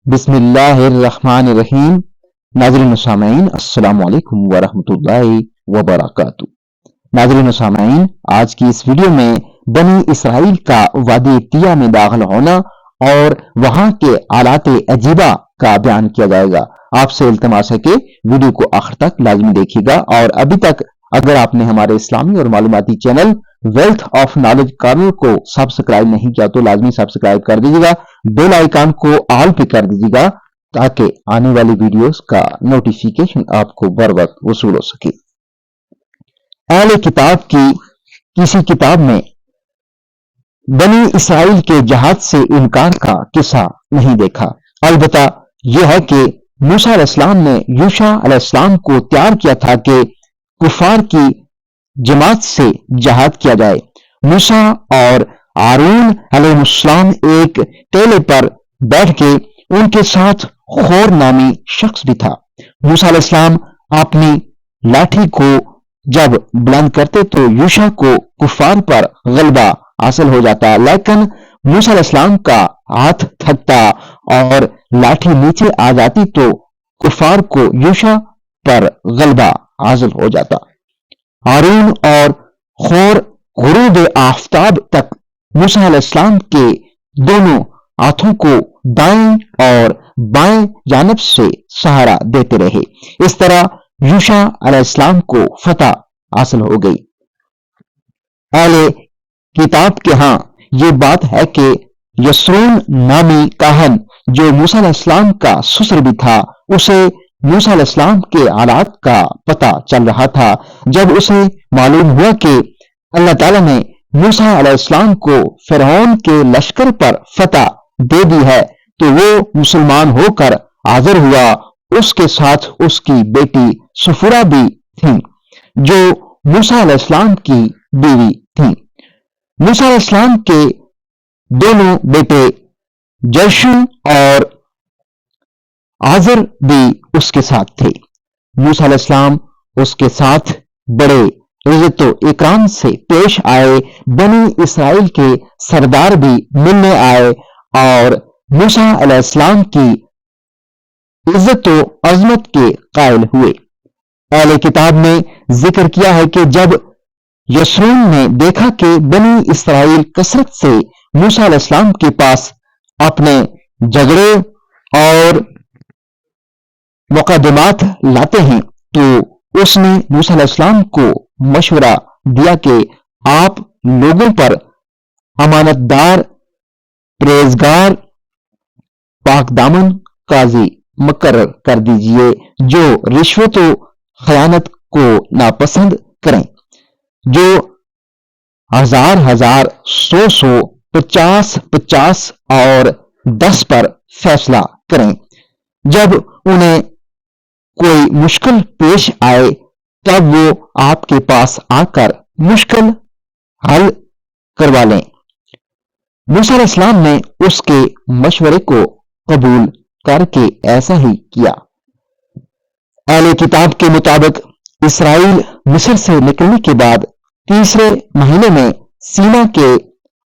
بسم اللہ الرحمن الرحیم۔ ناظرین و سامعین، السلام علیکم ورحمۃ اللہ وبرکاتہ۔ ناظرین و سامعین، آج کی اس ویڈیو میں بنی اسرائیل کا وادی طیہ میں داخل ہونا اور وہاں کے آلات عجیبہ کا بیان کیا جائے گا۔ آپ سے التماس ہے کہ ویڈیو کو آخر تک لازمی دیکھیے گا، اور ابھی تک اگر آپ نے ہمارے اسلامی اور معلوماتی channel wealth of knowledge corner کو سبسکرائب نہیں کیا تو لازمی سبسکرائب کر دیجیے گا، بیل آئیکن کو آل پہ کر دیجیے گا تاکہ آنے والی ویڈیوز کا نوٹیفیکیشن آپ کو بر وقت وصول ہو سکے۔ اہل کتاب کی کسی کتاب میں بنی اسرائیل کے جہاد سے انکار کا قصہ نہیں دیکھا، البتہ یہ ہے کہ موسیٰ علیہ السلام نے یوشع علیہ السلام کو تیار کیا تھا کہ کفار کی جماعت سے جہاد کیا جائے۔ موسیٰ اور ہارون علیہ السلام ایک ٹیلے پر بیٹھ کے، ان کے ساتھ خور نامی شخص بھی تھا۔ موسیٰ علیہ السلام اپنی لاٹھی کو جب بلند کرتے تو یوشع کو کفار پر غلبہ حاصل ہو جاتا، لیکن موسیٰ علیہ السلام کا ہاتھ تھکتا اور لاٹھی نیچے آ جاتی تو کفار کو یوشع پر غلبہ حاصل ہو جاتا۔ ہارون اور خور غروب آفتاب تک موسیٰ علیہ السلام کے دونوں ہاتھوں کو دائیں اور بائیں جانب سے سہارا دیتے رہے، اس طرح یوشع علیہ السلام کو فتح حاصل ہو گئی۔ اہل کتاب کے ہاں یہ بات ہے کہ یسرون نامی کاہن جو موسیٰ علیہ السلام کا سسر بھی تھا، اسے موسیٰ علیہ السلام کے حالات کا پتہ چل رہا تھا۔ جب اسے معلوم ہوا کہ اللہ تعالیٰ نے موسیٰ علیہ السلام کو فرعون کے لشکر پر فتح دے دی ہے تو وہ مسلمان ہو کر حاضر ہوا۔ اس کے ساتھ اس کی بیٹی سفورہ بھی تھی جو موسیٰ علیہ السلام کی بیوی تھی۔ موسیٰ علیہ السلام کے دونوں بیٹے جرشم اور آزر بھی اس کے ساتھ تھے۔ موسیٰ علیہ السلام اس کے ساتھ بڑے عزت و اکرام سے پیش آئے۔ بنی اسرائیل کے سردار بھی ملنے آئے اور موسیٰ علیہ السلام کی عزت و عظمت کے قائل ہوئے۔ اہل کتاب نے ذکر کیا ہے کہ جب یسرون نے دیکھا کہ بنی اسرائیل کثرت سے موسیٰ علیہ السلام کے پاس اپنے جھگڑے اور مقدمات لاتے ہیں تو اس نے موسیٰ علیہ السلام کو مشورہ دیا کہ آپ لوگوں پر امانت دار، پرہیزگار، پاک دامن قاضی مقرر کر دیجئے جو رشوت و خیانت کو ناپسند کریں، جو ہزار، 100، 50 اور 10 پر فیصلہ کریں۔ جب انہیں کوئی مشکل پیش آئے تب وہ آپ کے پاس آ کر مشکل حل کروا لیں۔ موسیٰ علیہ السلام نے اس کے مشورے کو قبول کر کے ایسا ہی کیا۔ اہل کتاب کے مطابق اسرائیل مصر سے نکلنے کے بعد تیسرے مہینے میں سینا کے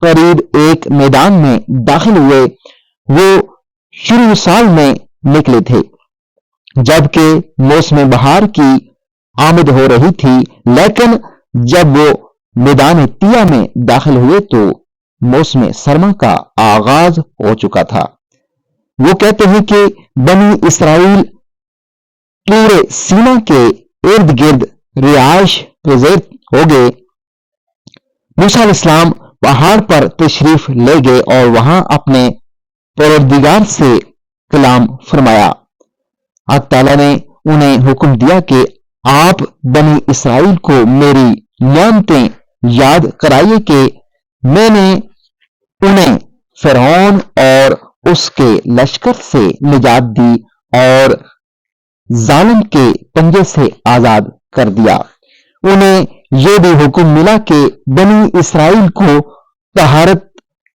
قریب ایک میدان میں داخل ہوئے۔ وہ شروع سال میں نکلے تھے جبکہ موسم بہار کی آمد ہو رہی تھی، لیکن جب وہ میدان طیہ میں داخل ہوئے تو موسم سرما کا آغاز ہو چکا تھا۔ وہ کہتے ہیں کہ بنی اسرائیل طور سینا کے ارد گرد رہائش پذیر ہو گئے۔ موسیٰ علیہ السلام پہاڑ پر تشریف لے گئے اور وہاں اپنے پروردگار سے کلام فرمایا۔ حق تعالیٰ نے انہیں حکم دیا کہ آپ بنی اسرائیل کو میری نعمتیں یاد کرائیے کہ میں نے انہیں فرعون اور اس کے لشکر سے نجات دی اور ظالم کے پنجے سے آزاد کر دیا۔ انہیں یہ بھی حکم ملا کہ بنی اسرائیل کو طہارت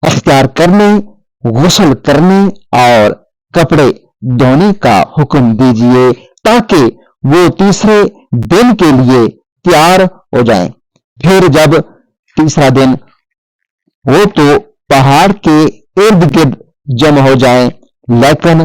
اختیار کرنے، غسل کرنے اور کپڑے دھونے کا حکم دیجیے تاکہ وہ تیسرے دن کے لیے تیار ہو جائیں۔ پھر جب تیسرا دن ہو تو پہاڑ کے ارد گرد جمع ہو جائیں، لیکن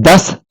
10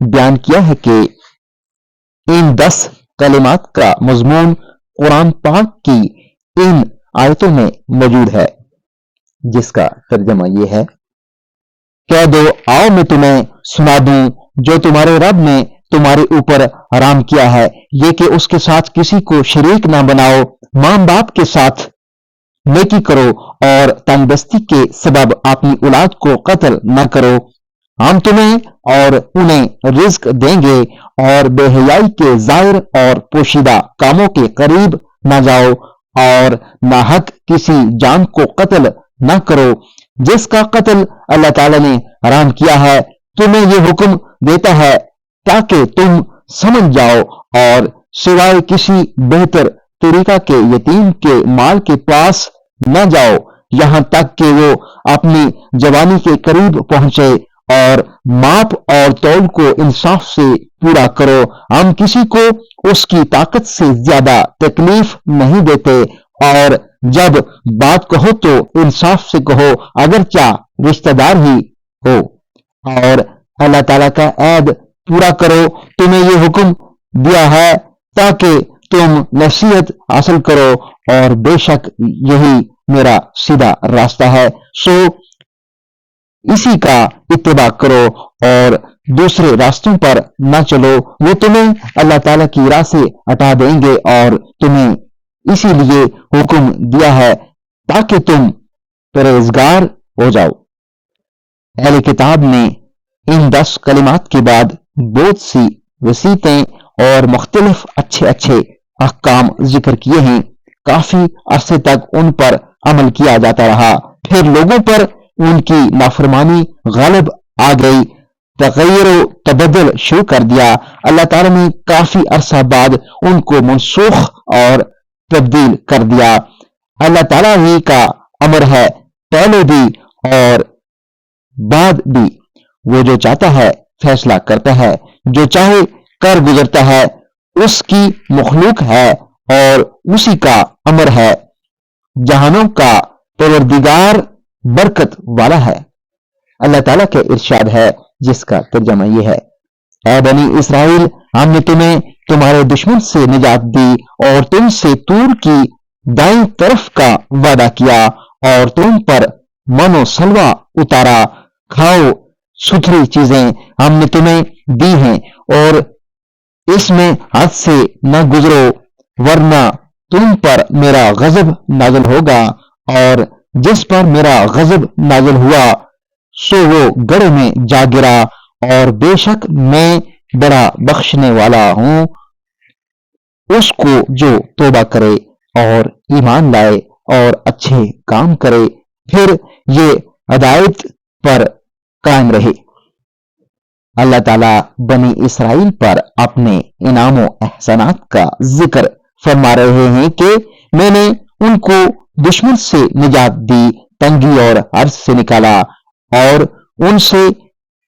بیان کیا ہے کہ ان 10 کلمات کا مضمون قرآن پاک کی ان آیتوں میں موجود ہے، جس کا ترجمہ یہ ہے، کہہ دو آؤ میں تمہیں سنا دوں جو تمہارے رب نے تمہارے اوپر حرام کیا ہے، یہ کہ اس کے ساتھ کسی کو شریک نہ بناؤ، ماں باپ کے ساتھ نیکی کرو اور تنگ دستی کے سبب اپنی اولاد کو قتل نہ کرو، ہم تمہیں اور انہیں رزق دیں گے، اور بے حیائی کے ظاہر اور پوشیدہ کاموں کے قریب نہ جاؤ، اور ناحق کسی جان کو قتل نہ کرو، جس کا قتل اللہ تعالی نے حرام کیا ہے۔ تمہیں یہ حکم دیتا ہے تاکہ تم سمجھ جاؤ، اور سوائے کسی بہتر طریقہ کے یتیم کے مال کے پاس نہ جاؤ یہاں تک کہ وہ اپنی جوانی کے قریب پہنچے، اور ماپ اور تول کو انصاف سے پورا کرو، ہم کسی کو اس کی طاقت سے زیادہ تکلیف نہیں دیتے، اور جب بات کہو تو انصاف سے کہو اگرچہ رشتہ دار ہی ہو، اور اللہ تعالیٰ کا عہد پورا کرو۔ تمہیں یہ حکم دیا ہے تاکہ تم نصیحت حاصل کرو، اور بے شک یہی میرا سیدھا راستہ ہے، سو اسی کا اتباع کرو اور دوسرے راستوں پر نہ چلو، وہ تمہیں اللہ تعالیٰ کی راہ سے ہٹا دیں گے، اور تمہیں اسی لیے حکم دیا ہے تاکہ تم پرہیزگار ہو جاؤ۔ اہل کتاب نے ان 10 کلمات کے بعد بہت سی وصیتیں اور مختلف اچھے احکام ذکر کیے ہیں، کافی عرصے تک ان پر عمل کیا جاتا رہا، پھر لوگوں پر ان کی نافرمانی غالب آ گئی، تغیر و تبدل شروع کر دیا، اللہ تعالیٰ نے کافی عرصہ بعد ان کو منسوخ اور تبدیل کر دیا۔ اللہ تعالیٰ ہی کا امر ہے، پہلے بھی اور بعد بھی، وہ جو چاہتا ہے فیصلہ کرتا ہے، جو چاہے کر گزرتا ہے، اس کی مخلوق ہے اور اسی کا امر ہے، جہانوں کا پروردگار برکت والا ہے۔ اللہ تعالیٰ کے ارشاد ہے جس کا ترجمہ یہ ہے، اے بنی اسرائیل، ہم نے تمہیں تمہارے دشمن سے نجات دی اور تم سے طور کی دائیں طرف کا وعدہ کیا اور تم پر من و سلوہ اتارا، کھاؤ ستھری چیزیں ہم نے تمہیں دی ہیں اور اس میں حد سے نہ گزرو ورنہ تم پر میرا غضب نازل ہوگا، اور جس پر میرا غضب نازل ہوا سو وہ گڑھے میں جا گرا، اور بے شک میں بڑا بخشنے والا ہوں اس کو جو توبہ کرے اور ایمان لائے اور اچھے کام کرے، پھر یہ ہدایت پر قائم رہے۔ اللہ تعالیٰ بنی اسرائیل پر اپنے انعام و احسانات کا ذکر فرما رہے ہیں کہ میں نے ان کو دشمن سے نجات دی، تنگی اور عرض سے نکالا، اور ان سے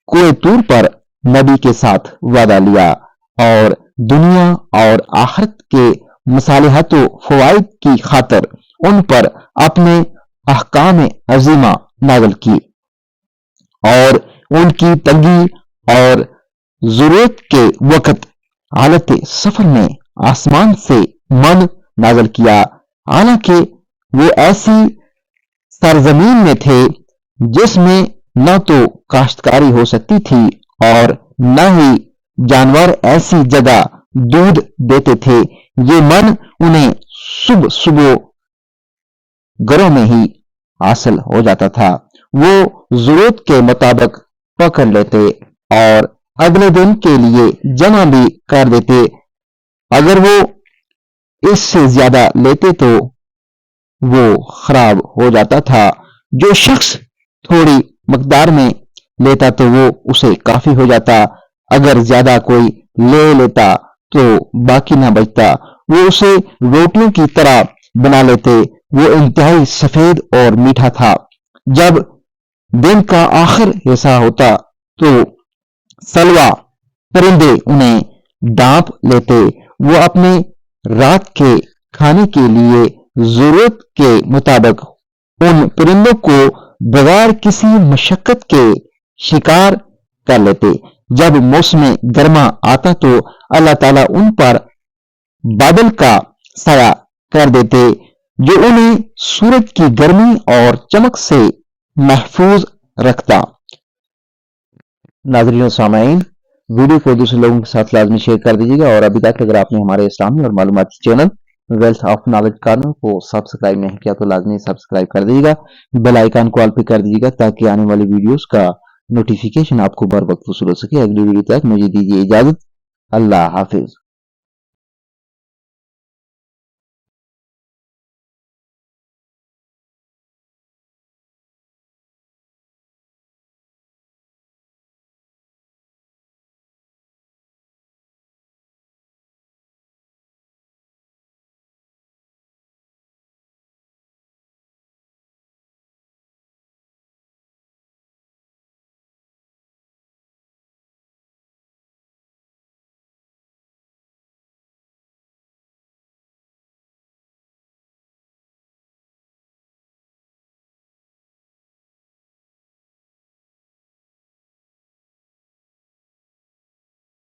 کوہ طور پر نبی کے ساتھ وعدہ لیا، اور دنیا اور آخرت کے مصالحت و فوائد کی خاطر ان پر اپنے احکام عظیمہ نازل کی، اور ان کی تنگی اور ضرورت کے وقت حالت سفر میں آسمان سے من نازل کیا، حالانکہ وہ ایسی سرزمین میں تھے جس میں نہ تو کاشتکاری ہو سکتی تھی اور نہ ہی جانور ایسی جگہ دودھ دیتے تھے، یہ من انہیں صبح گھروں میں ہی حاصل ہو جاتا تھا، وہ ضرورت کے مطابق پکڑ لیتے اور اگلے دن کے لیے جمع بھی کر دیتے، اگر وہ اس سے زیادہ لیتے تو وہ خراب ہو جاتا تھا، جو شخص تھوڑی مقدار میں لیتا تو وہ اسے کافی ہو جاتا، اگر زیادہ کوئی لے لیتا تو باقی نہ بچتا، وہ اسے روٹیوں کی طرح بنا لیتے، وہ انتہائی سفید اور میٹھا تھا، جب دن کا آخر حصہ ہوتا تو سلوا پرندے انہیں ڈانپ لیتے، وہ اپنے رات کے کھانے کے لیے ضرورت کے مطابق ان پرندوں کو بغیر کسی مشقت کے شکار کر لیتے، جب موسم گرما آتا تو اللہ تعالیٰ ان پر بادل کا سایہ کر دیتے جو انہیں سورج کی گرمی اور چمک سے محفوظ رکھتا۔ ناظرین و سامعین، ویڈیو کو دوسرے لوگوں کے ساتھ لازمی شیئر کر دیجیے گا، اور ابھی تک اگر آپ نے ہمارے اسلامی اور معلوماتی channel wealth of knowledge corner کو سبسکرائب نہیں کیا تو لازمی سبسکرائب کر دیجیے گا، بیل آئیکن کو آل پہ کر دیجیے گا تاکہ آنے والی ویڈیوز کا نوٹیفیکیشن آپ کو بر وقت وصول ہو سکے۔ اگلی ویڈیو تک مجھے دیجیے اجازت، اللہ حافظ۔